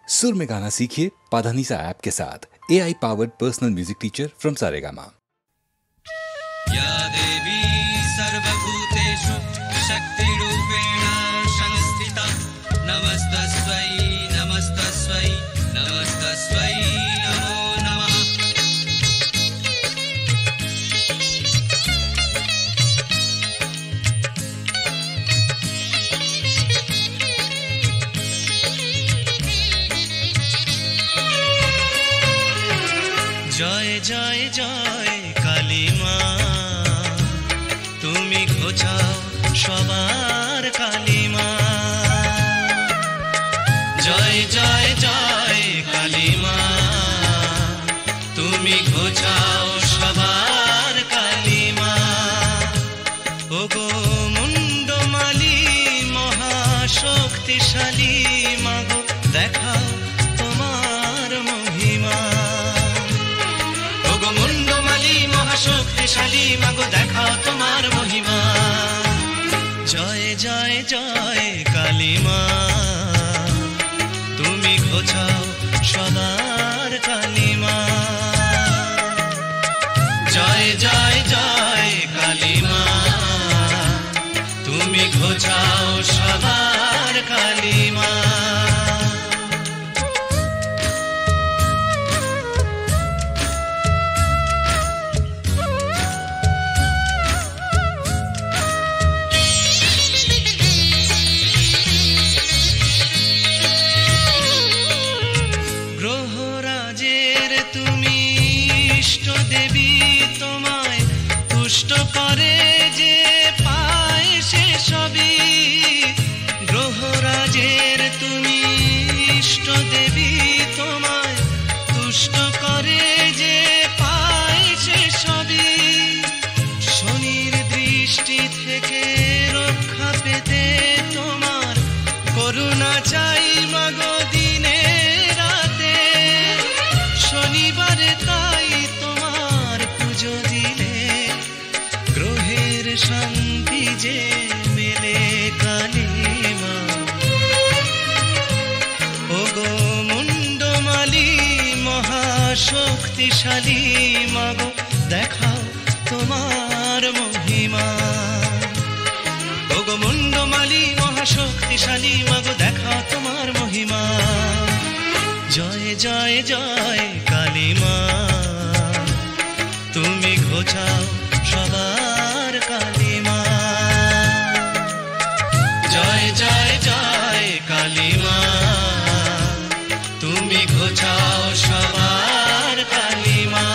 सुर में गाना सीखिए पाधानीसा ऐप के साथ। AI powered personal music teacher from Saregama. या देवी सर्वभूतेषु शक्तिरूपेण संस्थिता नमस्तस्यै नमस्तस्यै नमस्तस्यै नमो नमः। জয় জয় জয় কালী মা, তুমি ঘোচাও সবার কালী মা। জয় জয় জয় কালী মা, তুমি ঘোচাও সবার কালী মা। ওগো মুন্ডমালী মহাশক্তিশালী মাগো, দেখাও তোমার মহিমা। মুন্ডমালী মহাশক্তিশালী মাগো, দেখাও তোমার মহিমা। জয় জয় জয় কালী মা, তুমি ঘোচাও সবার কালী মা। জয় জয় জয় কালী মা, তুমি ঘোচাও সবার কালী মা। করে যে পায় সে সবই, গ্রহরাজের তুমি ইষ্ট দেবী, তোমায় তুষ্ট করে যে পায় সে সবই। শনির দৃষ্টি থেকে রক্ষা পেতে তোমার করুণা চাই মাগো দিনে রাতে। শনিবারে তাই তোমার পুজো দিলে গ্রহের শান্তি যে মেলে কালী মা। ওগো মুন্ডমালী মহাশক্তিশালী মাগো, দেখাও তোমার মহিমা। ওগো মুন্ডমালী মহাশক্তিশালী মাগো, দেখাও তোমার মহিমা। জয় জয় জয় কালী মা, তুমি ঘোচাও সবার কালী মা। জয় জয় জয় কালী মা, তুমি ঘোচাও সবার কালী মা।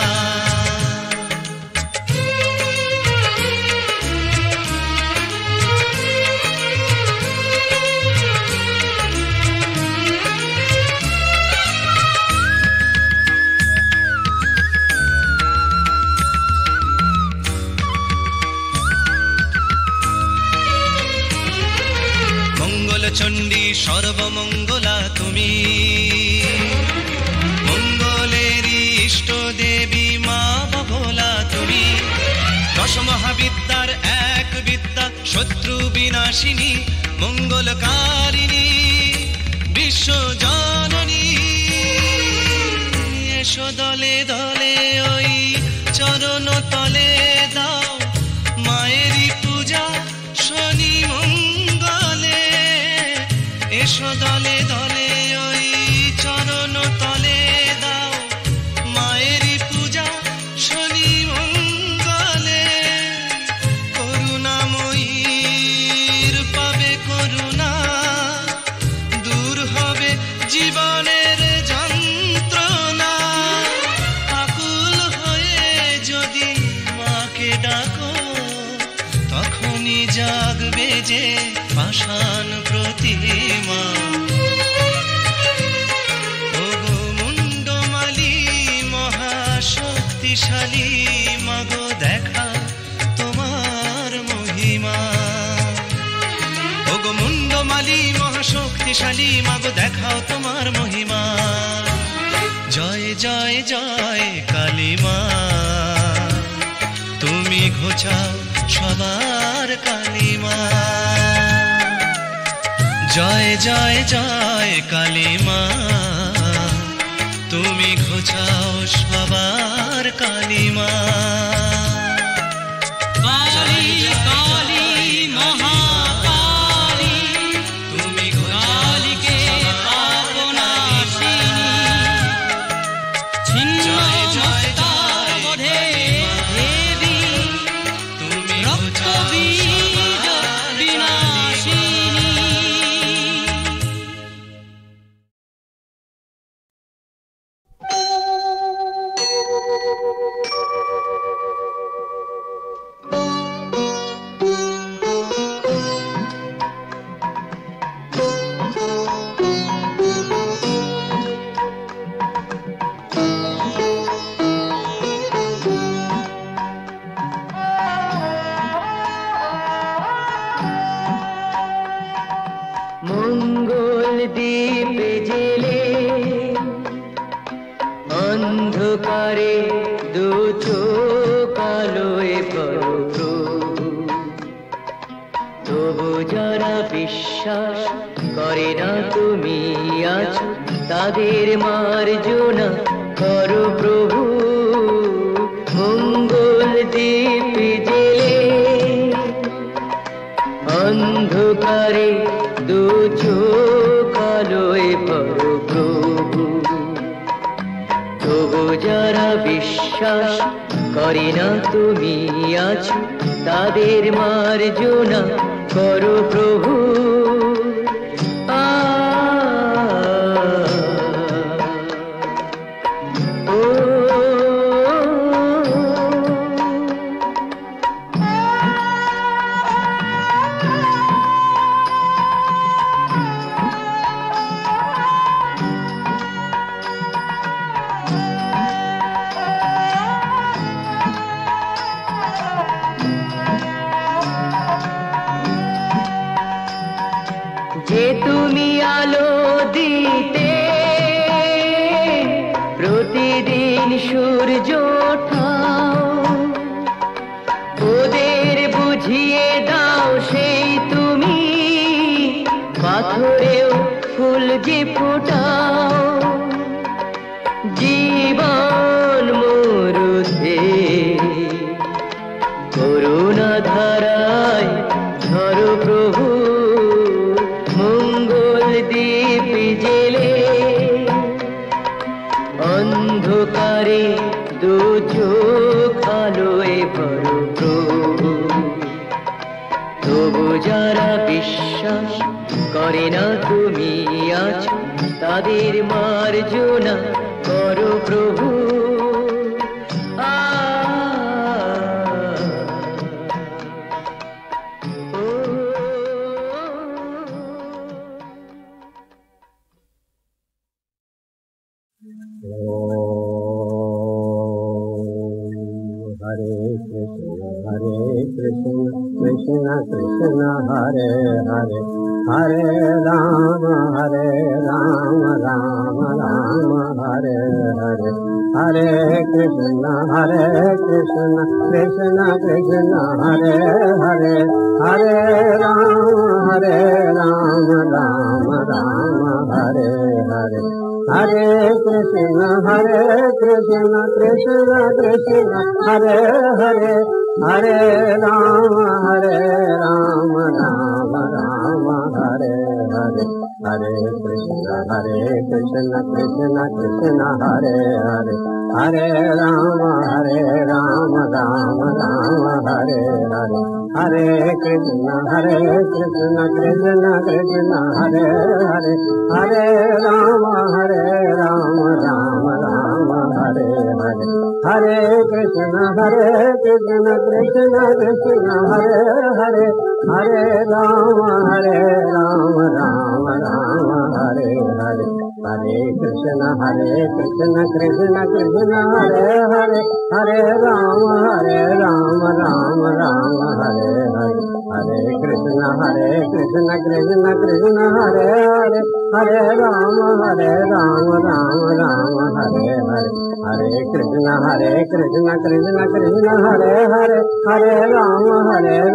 চণ্ডী সর্বমঙ্গলা তুমি, মঙ্গলেরই ইষ্ট দেবী মা বগলা তুমি। দশ মহাবিদ্যার এক বিদ্যা, শত্রু বিনাশিনী মঙ্গলকারিণী বিশ্ব জননী। এসো দলে দলে ওই চরণ তলে দাও মায়েরই পূজা শনি মঙ্গলে। এসো দলে দলে ওই চরণ তলে দাও মায়েরই পূজা শনি মঙ্গলে। করুণাময়ীর পাবে করুণা, দূর হবে জীবনের যন্ত্রণা। আকুল হয়ে যদি মাকে ডাকো, তখনই জাগবে যে পাষাণ প্রতিমা। ওগো মুন্ডমালী মহাশক্তিশালী মাগো, দেখাও তোমার মহিমা। ওগো মুন্ডমালী মহাশক্তিশালী মাগো, দেখাও তোমার মহিমা। জয় জয় জয় কালী মা, তুমি ঘোচাও সবার কালী মা। জয় জয় জয় কালী মা। সবার কালিমা। কালী কালী মহাকালী তুমি কালীকে পাপনাশিনী, ছিন্ন মস্তার বধে দেবী তুমি রক্তবীজ বিনাশিনী। মঙ্গল দ্বীপ জেলে অন্ধকারে দু চোখ আলোয় ভরো প্রভু, তবু যারা বিশ্বাস করে না তুমি আছো তাদের মার্জনা করো প্রভু। মঙ্গল দ্বীপ জেলে অন্ধকারে দু চোখ আলোয় ভরো প্রভু, তবু যারা বিশ্বাস করে না তুমি আছো তাদের মার্জনা করো প্রভু। যে তুমি আলো দিতে প্রতিদিন সূর্য ওঠাও, ওদের বুঝিয়ে দাও সেই তুমি পাথরেও ফুল যে ফোটাও। জীবন মরুতে করুণা ধারায় ধরো প্রভু। মঙ্গল দ্বীপ জেলে অন্ধকারে দু চোখ আলোয় ভরো প্রভু, তবু যারা বিশ্বাস করে না তুমি আছো তাদের মার্জনা করো প্রভু। Hare Krishna, Krishna Krishna Hare Hare, Hare Rama, Rama Rama Hare Hare, Hare Krishna, Krishna Krishna Hare Hare, Hare Rama, Rama Rama Hare Hare, Hare Krishna, Krishna Krishna Hare Hare, Hare Rama, Rama Rama Hare Hare, Hare Krishna, Krishna Krishna Hare Hare, Hare Rama, Rama Rama Hare Hare, Hare Krishna, Krishna Krishna Hare Hare, Hare Rama, Rama Rama Hare Hare, Hare Krishna, Krishna Krishna Hare Hare, Hare Rama, Rama Rama Hare Hare, Hare Krishna, Krishna Krishna Hare Hare, Hare Rama, Rama Rama Hare Hare, Hare Krishna, Krishna Krishna Hare Hare, Hare Rama, Rama Rama Hare Hare, Hare Krishna, Krishna Krishna Hare Hare, Hare Rama,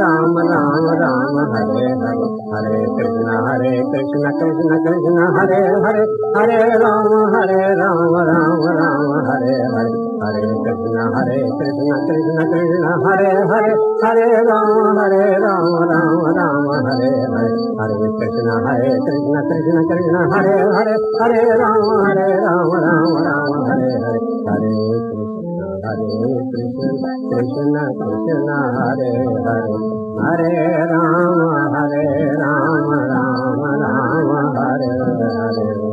Rama Rama Hare Hare, Hare Krishna, Krishna Krishna Hare Hare, Hare Rama, Rama Rama Hare Hare Krishna Krishna Krishna Hare Hare Hare Rama Rama Rama Hare Hare Hare Krishna Krishna Krishna Hare Hare Hare Rama Rama Rama Hare Hare Hare Krishna Krishna Krishna Hare Hare Hare Rama Rama Rama Hare Hare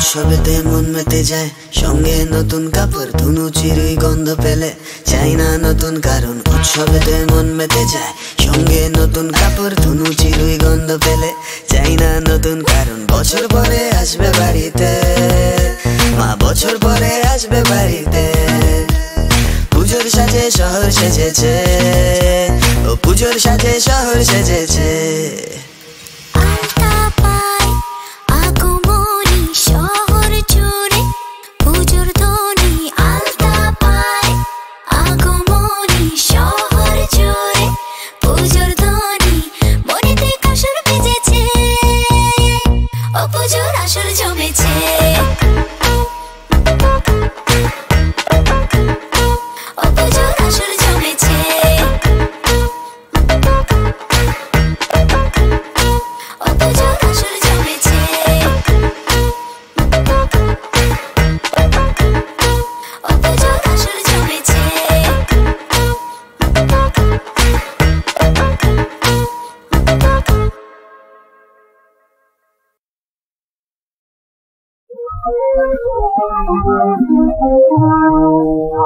উৎসবেতে মন মেতে যায়, সঙ্গে নতুন কাপড় ধুনু চিরুই গন্ধ পেলে। চাই না নতুন কারণ, উৎসবেতে মন মেতে যায়, সঙ্গে নতুন কাপড় ধুনু চিরুই গন্ধ পেলে। চাই না নতুন কারণ, বছর পরে আসবে বাড়িতে মা, বছর পরে আসবে বাড়িতে। পুজোর সাজে শহর সেজেছে, ও পুজোর সাজে শহর সেজেছে।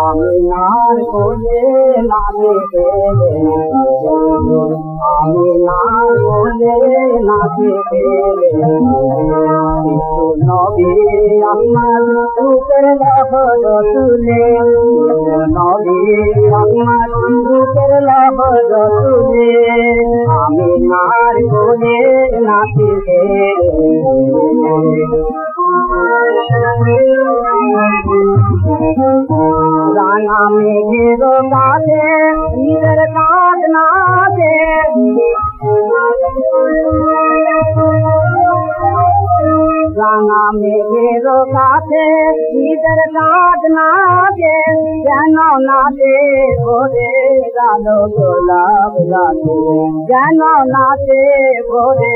আমিনার কোলে নাচে খেলে, আমিনার কোলে নাচে খেলে। শিশু নবী আমার রূপের লহর তুলে, নবী আমার রূপের লহর তুলে। আমিনার কোলে নাচে খেলে, রাঙা মেঘের কাছে ঈদের কাজ নাচে। রাঙা মেঘের কাছে ঈদের কাজ নাচে, যেন নাচে ভোরে আলো গোলাপ গাছে, যেন নাচে ভোরে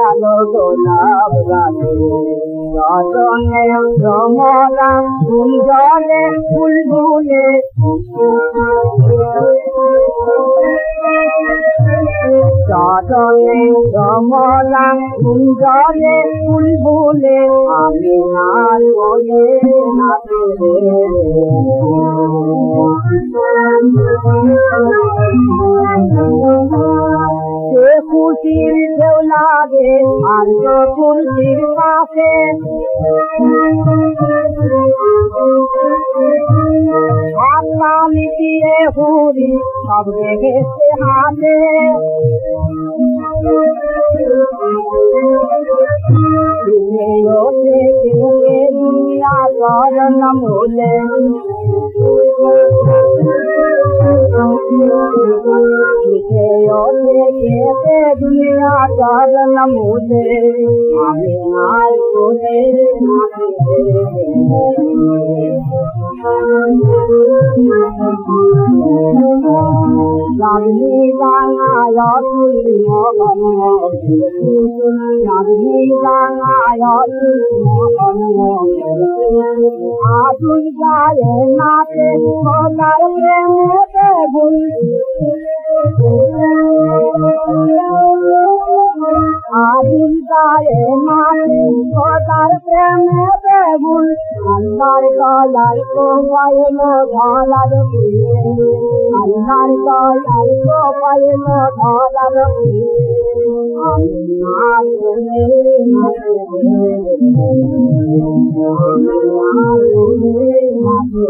আলো গোলাপ গাছে। রতনে রমলা কুঞ্জলে বুলবুলে, রতনে রমলা কুঞ্জলে বুলবুলে। আমিনার কোলে নাচে সে খুশির ঢেউ লাগে আন্ত খুশির পাশে। হাতটা মিটিয়ে হুড়ি সব রেখেছে হাতে। দুনিয়া চরণ মূলে, দুনিয়া চরণ মূলে। আমিনার কোলে চাঁদনি রাঙায় তুলি মগন, চাঁদনি রাঙায় তুলি মগন। আতুল গায়ে নাচে খোদার প্রেমেতে গুল, আতুল গায়ে নাচে খোদার প্রেমেতে গুল। আল্লাহর গলার কোপাইল ধলার ফুলে, আল্লাহর গলার কোপাইল ধলার ফুলে। আমিনার কোলে নাচে, আমিনার কোলে নাচে।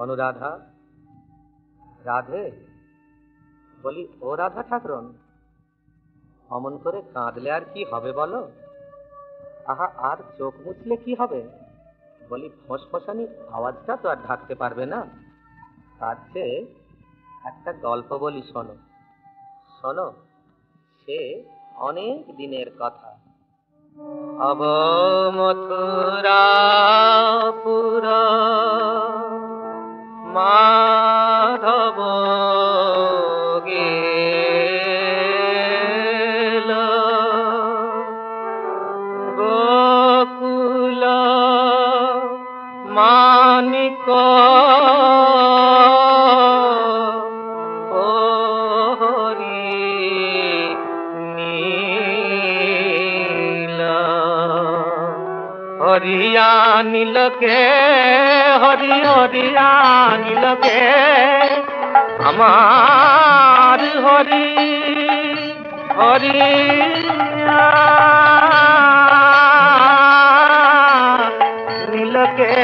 অনুরাধা, রাধে, বলি ও রাধা ঠাকুরন, অমন করে কাঁদলে আর কি হবে বলো? আহা, আর চোখ মুছলে কি হবে? বলি ফসফসানি আওয়াজটা তো আর ঢাকতে পারবে না। তার চেয়ে একটা গল্প বলি, শোনো শোনো, সে অনেক দিনের কথা। অব মথুরাপুর মাধব গেল, গোকুল মানিক হরি হরিয়া নীলকে হরি হরিয়া নীলকে আমার হরি হরিয়া নীলকে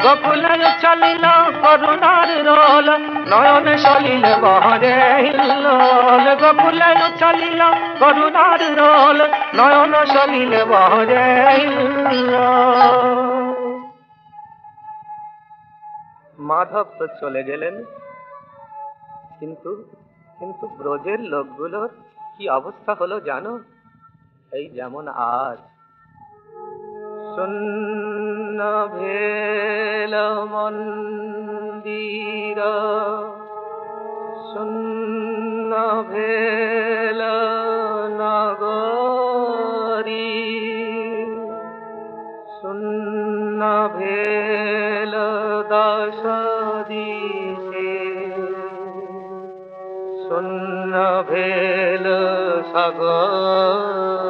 গোকুলের চলিল করুণার রোল নয়নে চলিল বহরে হিল্লোল গোকুলের চলিল করুণার রোল নয়ন চলিল বহরে হিল্লোল। মাধব তো চলে গেলেন, কিন্তু কিন্তু ব্রজের লোকগুলোর কি অবস্থা হলো জানো? এই যেমন আজ শূন্য ভেল মন্দির শূন্য ভেল নগরী শূন্য ভেল দশ দিশে শূন্য ভেল সাগরী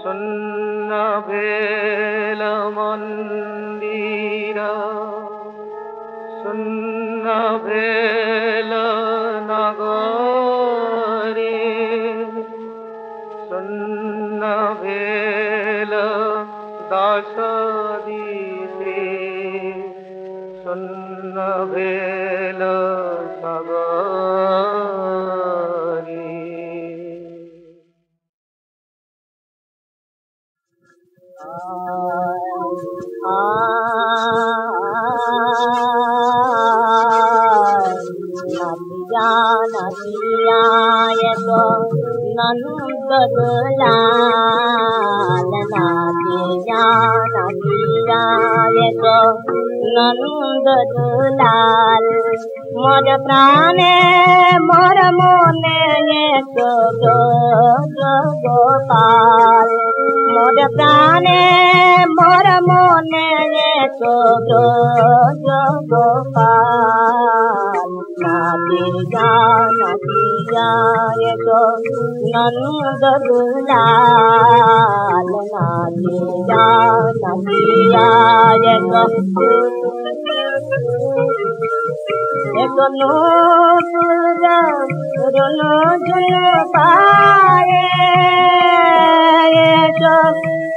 শূন্য ভেল মন্দির শূন্য ভেল নগরী শূন্য ভেল দশ দিশে শূন্য ভেল সাগরী। नदिया तो नंद दुलाल नदिया तो नंद दुलाल मोर प्राणे मोर मोने तो गोपाल मोर प्राणे मोर मोने तो गोपाल नदिया तो नंद दुलाल नदिया तो नूपुर रुनु जुनु पाए तो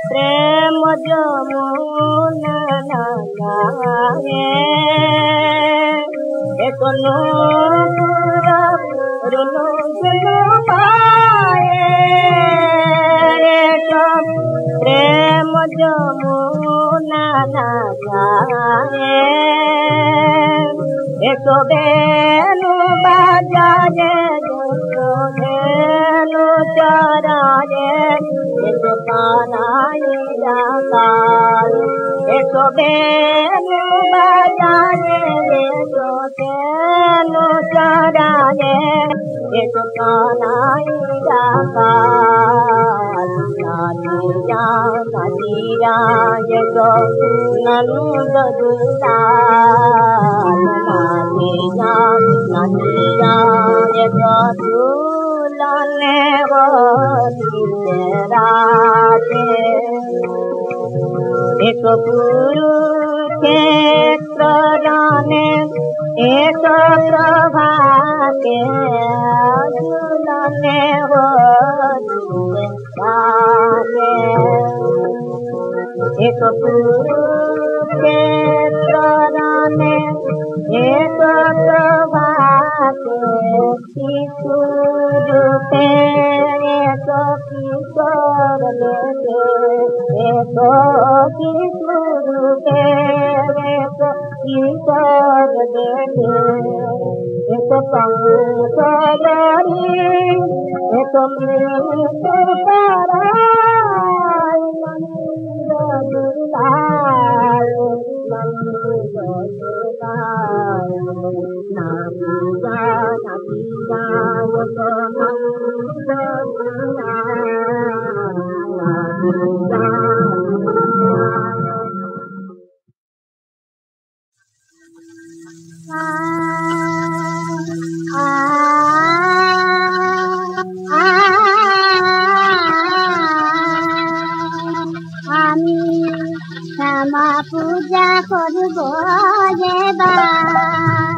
प्रेम जमुना गाए एक नूपुर रुनु जुनु पाए तो प्रेम जमुना गाए एक बेनु बाजाए धेनु चराए एक कानाई जाकाल एक बेनु बाजाए धेनु चराए एक कानाई जाकाल नदिया एक नंद दुलाल नदिया एक दुलाने राजे एक गुरु क्षेत्र राने एक प्रभाते दुलाने एक गुरु क्षेत्र राने एक प्रभाते किशोर एक किशोर लेते एक किशोर एक किशोर लेते एक पंकजरी एक मृतर पराय नंद दुलाल नंद दुलाल नदिया एक नंद दुलाल পূজা করব এবার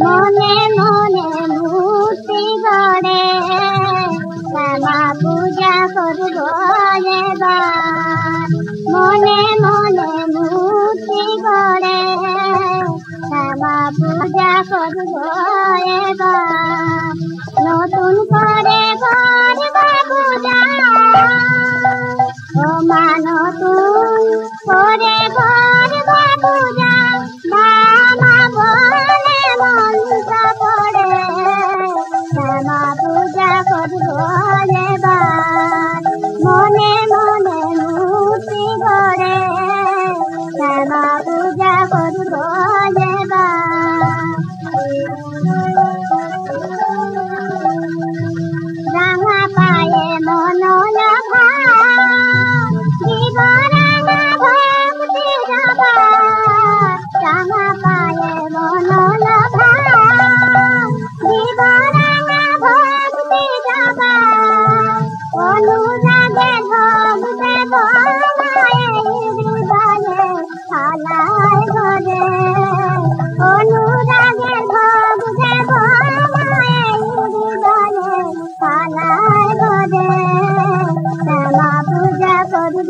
মনে মনে মূর্তি গড়ে শ্যামা পূজা করব এবার মনে মনে মূর্তি গড়ে শ্যামা পূজা করব এবার নতুন করে করব পূজা ও মা নতুন করে করব পূজা মামা বলে মন্ত্র পড়ে শ্যামা পূজা করব এবার মনে মনে মূর্তি গড়ে শ্যামা পূজা করব রাঙা পায়ে মনোলভা জীবরাঙা ভক্তি জবা রাঙা পায়ে মনোলভা জীবরাঙা ভক্তি জবা অনুরাগে ভোগ দেব মায়ের হৃদয়ে হালায় ঘরে অনুরাগে ভোগ দেব মায়ের হৃদয়ে হালায় ঘরে শ্যামা পূজা করব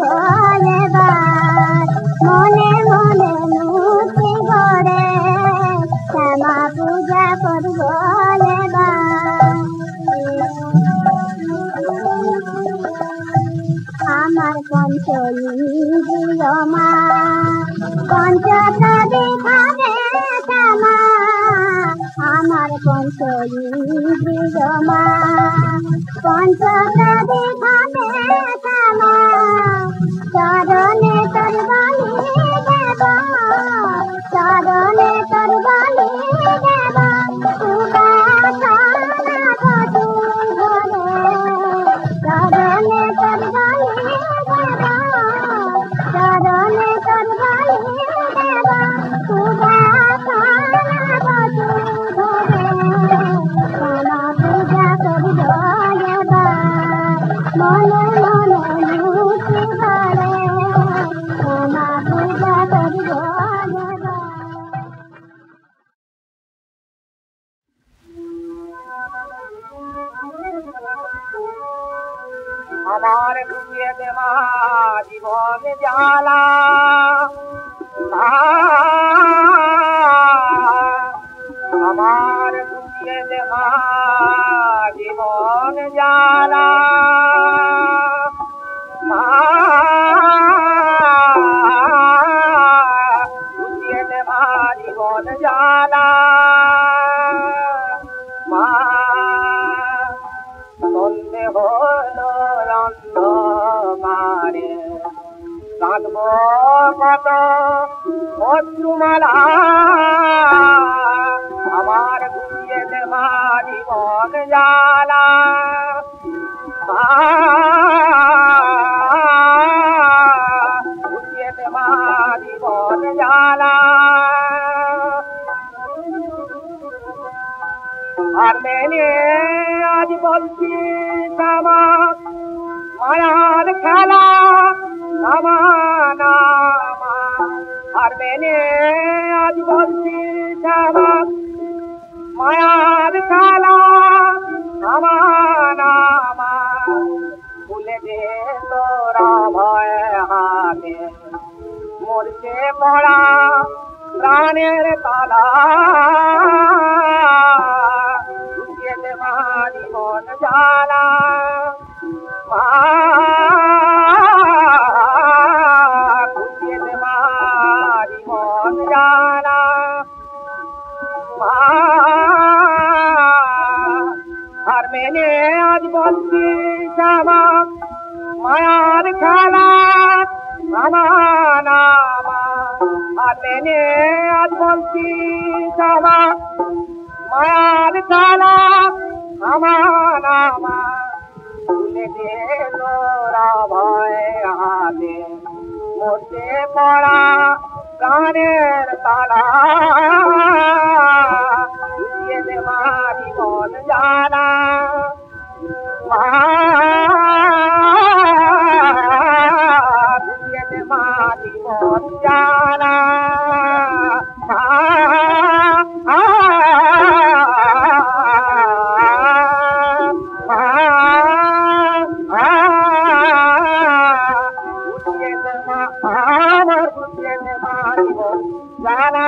এবার মনে মনে মূর্তি গড়ে শ্যামা পূজা করব এবার আমার পঞ্চইন্দ্রিয় মা পঞ্চতরে ভাবে শ্যামা আমার পঞ্চইন্দ্রিয় মা পঞ্চতরে ভাবে শ্যামা চরণে তোর বলি দেব চরণে তোর বলি দেব সুবাসনা কটু ধরে চরণে তোর বলি দেব চরণে তোর বলি দেব সুবাসনা কটু ধরে শ্যামা পূজা করব এবার মনে মনে মূর্তি গড়ে শ্যামা পূজা করব এবার আমার বুঝিয়ে দে মা জীবন জ্বালা আমার বুঝিয়ে দে মা জীবন জ্বালা মা বুঝিয়ে দে মা জীবন জ্বালা মা সন্ধে হলো অন্ধকারে কাঁদব কত অশ্রুমালা আমার ঘুরিয়ে দে মা জীবন জ্বালা ঘুরিয়ে দে মা জীবন জ্বালা আর মেনে আজ বলছি শ্যামা মায়ার খেলা নামা আর মেনে আজ বলছি শ্যামা মায়ার খেলা নামা ভুলে দে তোরা ভয় হাতে মরছে পড়া প্রাণের তালা জীবন জ্বালা বুঝিয়ে দে মা জীবন জ্বালা আর মেনে আজ বলছি শ্যামা মায়ার খেলা নামা আর মেনে আজ বলছি শ্যামা মায়ার খেলা নামা ভুলে দে তোরা ভয় হাতে মরতে পড়া প্রাণের তালা বুঝিয়ে দে মা জীবন জ্বালা বুঝিয়ে দে মা জীবন জ্বালা জানা